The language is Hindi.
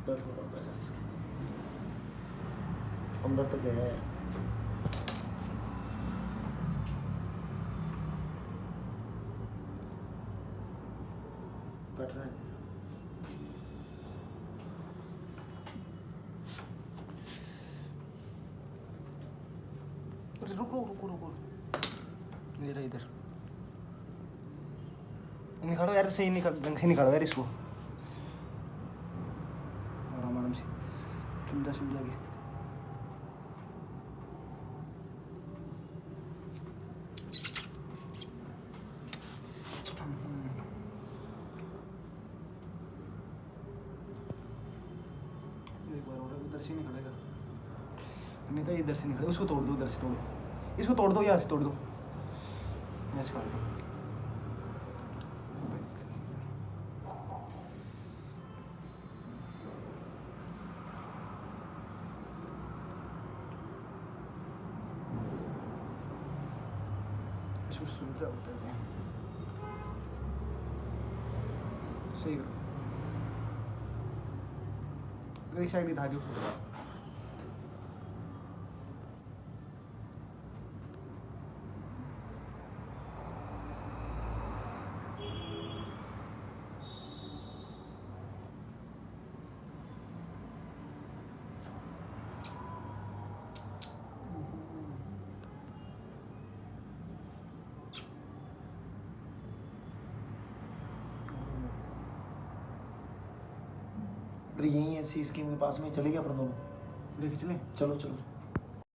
दर्द हो रहा है इसके अंदर तक गया है। कट रहा है। रुको इधर इधर निकालो यार, सही निकाल, ढंग से निकालो यार इसको, आराम आराम से सुलझा सुलझा के। एक बार और उधर से निकलेगा, नहीं तो इधर से निकले, उसको तोड़ दो, उधर से तोड़ो, इसको तोड़ दो, यहाँ से तोड़ दो, ऐसे कर दो। इसको सुलझा होता है, सही करो, एक साइड ही धागे। यहीं है सी स्कीम के पास में, चले गए अपन दोनों, लेके चले, चलो चलो।